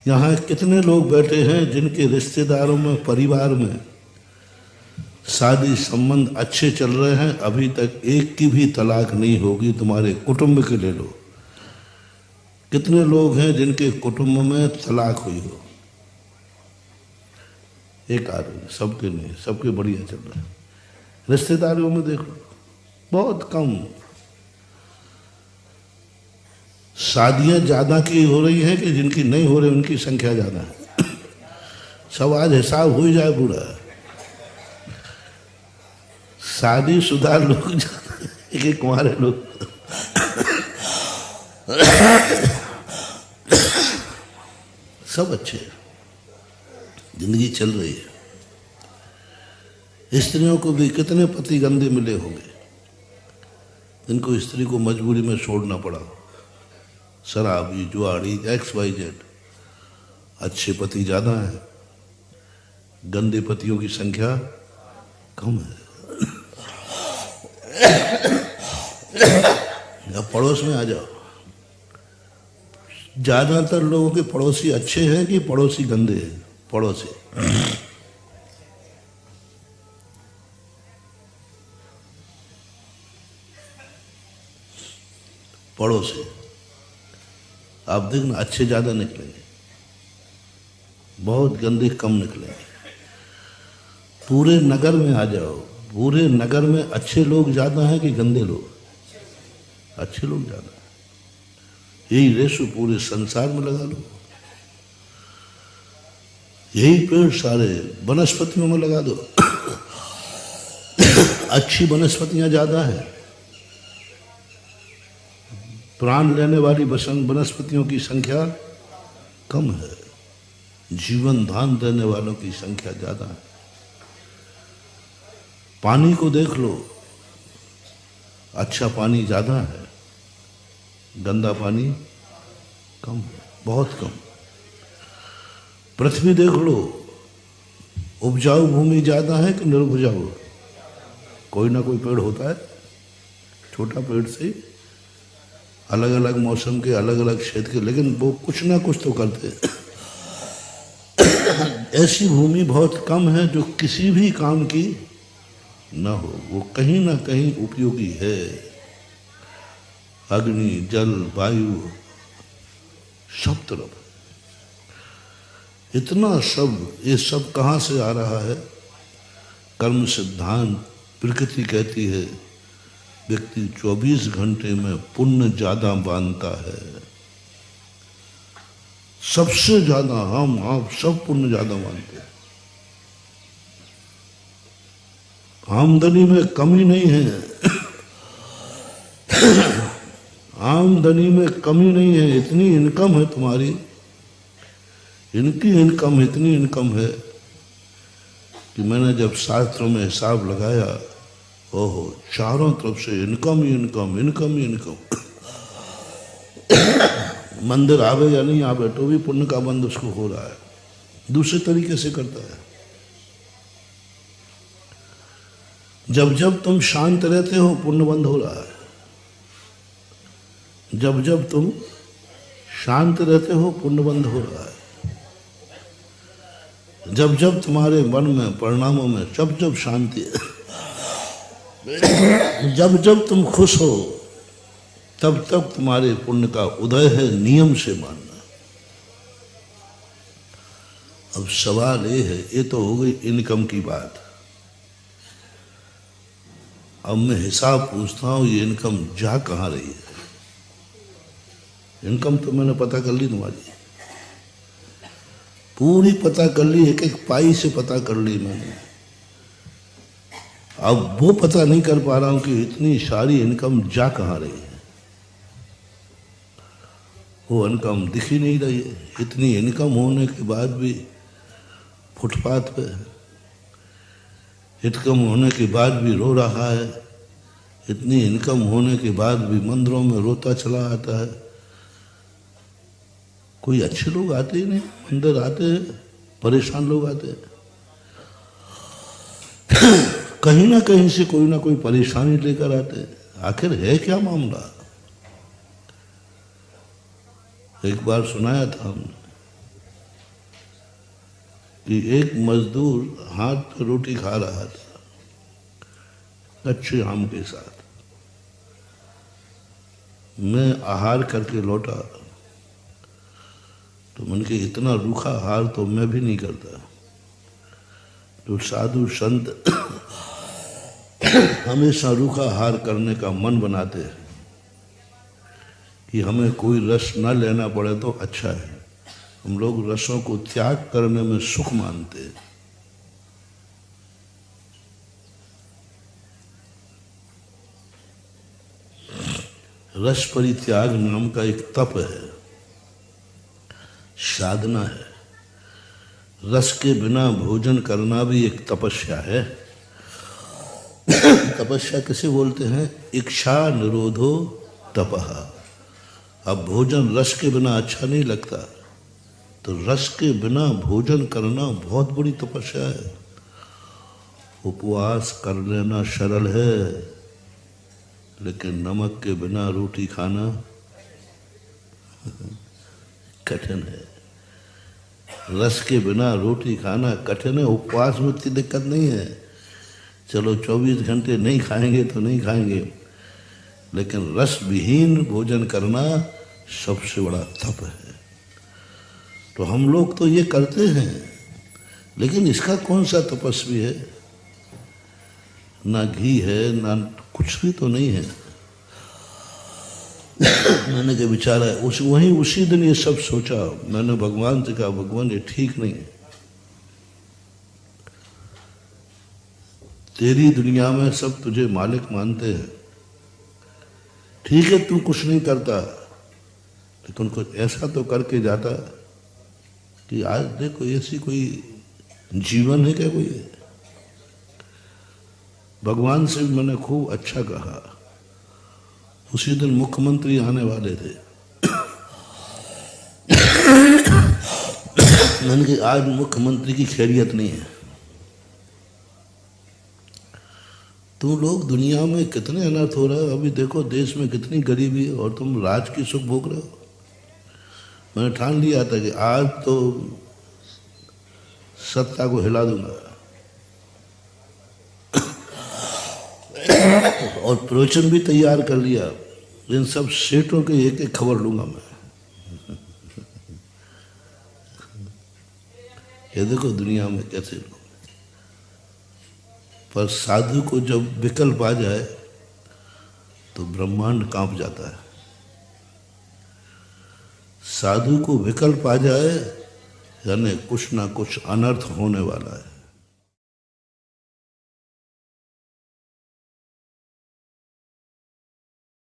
यहाँ कितने लोग बैठे हैं जिनके रिश्तेदारों में, परिवार में शादी संबंध अच्छे चल रहे हैं, अभी तक एक की भी तलाक नहीं होगी। तुम्हारे कुटुंब के ले लो, कितने लोग हैं जिनके कुटुंब में तलाक हुई हो? एक आदमी, सबके नहीं, सबके बढ़िया चल रहे हैं। रिश्तेदारों में देख लो, बहुत कम। शादियां ज्यादा की हो रही हैं कि जिनकी नहीं हो रही उनकी संख्या ज्यादा है। सब आज हिसाब हो ही जाए पूरा। शादीशुदा लोग एक कुंवारे लोग सब अच्छे, जिंदगी चल रही है। स्त्रियों को भी कितने पति गंदे मिले होंगे जिनको स्त्री को मजबूरी में छोड़ना पड़ा। शराबी, जुआड़ी, XYZ। अच्छे पति ज्यादा हैं, गंदे पतियों की संख्या कम है। अब पड़ोस में आ जाओ, ज्यादातर लोगों के पड़ोसी अच्छे हैं कि पड़ोसी गंदे हैं? पड़ोसी। पड़ोसी आप देखना, अच्छे ज्यादा निकलेंगे, बहुत गंदे कम निकलेंगे। पूरे नगर में आ जाओ, पूरे नगर में अच्छे लोग ज्यादा हैं कि गंदे लोग? अच्छे लोग ज्यादा हैं। यही रेशो पूरे संसार में लगा लो, यही पेड़ सारे वनस्पतियों में लगा दो। अच्छी वनस्पतियां ज्यादा है, प्राण लेने वाली वनस्पतियों की संख्या कम है, जीवन दान देने वालों की संख्या ज्यादा है। पानी को देख लो, अच्छा पानी ज्यादा है, गंदा पानी कम है, बहुत कम। पृथ्वी देख लो, उपजाऊ भूमि ज्यादा है कि निरुपजाऊ? कोई ना कोई पेड़ होता है, छोटा पेड़ से अलग अलग मौसम के, अलग अलग क्षेत्र के, लेकिन वो कुछ ना कुछ तो करते हैं। ऐसी भूमि बहुत कम है जो किसी भी काम की न हो, वो कहीं ना कहीं उपयोगी है। अग्नि, जल, वायु, सब तरफ इतना सब, ये सब कहाँ से आ रहा है? कर्म सिद्धांत, प्रकृति कहती है व्यक्ति 24 घंटे में पुण्य ज्यादा बांधता है। सबसे ज्यादा हम आप सब पुण्य ज्यादा मानते हैं। आमदनी में कमी नहीं है। आमदनी में कमी नहीं है, इतनी इनकम है तुम्हारी, इनकी इनकम इतनी इनकम है कि मैंने जब शास्त्रों में हिसाब लगाया, ओहो, चारों तरफ से इनकम ही इनकम, इनकम ही इनकम। मंदिर आवे या नहीं आवे तो भी पुण्य का बंद उसको हो रहा है, दूसरे तरीके से करता है। जब जब तुम शांत रहते हो पुण्य बंद हो रहा है, जब जब तुम शांत रहते हो पुण्य बंद हो रहा है। जब जब तुम्हारे मन में, परिणामों में जब जब शांति है, जब जब तुम खुश हो, तब तब तुम्हारे पुण्य का उदय है, नियम से मानना। अब सवाल ये है, ये तो हो गई इनकम की बात। अब मैं हिसाब पूछता हूं, ये इनकम जा कहां रही है? इनकम तो मैंने पता कर ली, तुम्हारी पूरी पता कर ली, एक एक पाई से पता कर ली मैंने। अब वो पता नहीं कर पा रहा हूं कि इतनी सारी इनकम जा कहां रही है। वो इनकम दिख ही नहीं रही है। इतनी इनकम होने के बाद भी फुटपाथ पे है, इनकम होने के बाद भी रो रहा है, इतनी इनकम होने के बाद भी मंदिरों में रोता चला आता है। कोई अच्छे लोग आते ही नहीं, मंदिर आते हैं, परेशान लोग आते हैं। कहीं ना कहीं से कोई ना कोई परेशानी लेकर आते हैं। आखिर है क्या मामला? एक बार सुनाया था हमने, कि एक मजदूर हाथ पे रोटी खा रहा था कच्चे आम के साथ। मैं आहार करके लौटा तो मन के इतना रूखा आहार तो मैं भी नहीं करता। तो साधु संत हमेशा रूखा आहार करने का मन बनाते हैं कि हमें कोई रस न लेना पड़े तो अच्छा है। हम लोग रसों को त्याग करने में सुख मानते हैं। रस परित्याग नाम का एक तप है, साधना है। रस के बिना भोजन करना भी एक तपस्या है। तपस्या किसे बोलते हैं? इच्छा निरोधो तपः। अब भोजन रस के बिना अच्छा नहीं लगता, तो रस के बिना भोजन करना बहुत बड़ी तपस्या है। उपवास कर लेना सरल है, लेकिन नमक के बिना रोटी खाना कठिन है। रस के बिना रोटी खाना कठिन है। उपवास में इतनी दिक्कत नहीं है, चलो 24 घंटे नहीं खाएंगे तो नहीं खाएंगे, लेकिन रस विहीन भोजन करना सबसे बड़ा तप है। तो हम लोग तो ये करते हैं, लेकिन इसका कौन सा तपस्वी है? ना घी है, ना कुछ भी तो नहीं है। मैंने क्या विचारा है, उसी दिन ये सब सोचा। मैंने भगवान से कहा, भगवान ये ठीक नहीं है। तेरी दुनिया में सब तुझे मालिक मानते हैं, ठीक है तू कुछ नहीं करता, लेकिन कुछ ऐसा तो करके जाता कि आज देखो ऐसी कोई जीवन है क्या कोई? भगवान से मैंने खूब अच्छा कहा। उसी दिन मुख्यमंत्री आने वाले थे। मैंने कहा आज मुख्यमंत्री की खैरियत नहीं है। तुम लोग दुनिया में कितने अनर्थ हो रहा है, अभी देखो देश में कितनी गरीबी है और तुम राज की सुख भोग रहे हो। मैंने ठान लिया था कि आज तो सत्ता को हिला दूंगा और प्रवचन भी तैयार कर लिया। इन सब सेठों के एक एक खबर लूंगा मैं। ये देखो दुनिया में कैसे लोग। पर साधु को जब विकल्प आ जाए तो ब्रह्मांड कांप जाता है। साधु को विकल्प आ जाए यानी कुछ ना कुछ अनर्थ होने वाला है।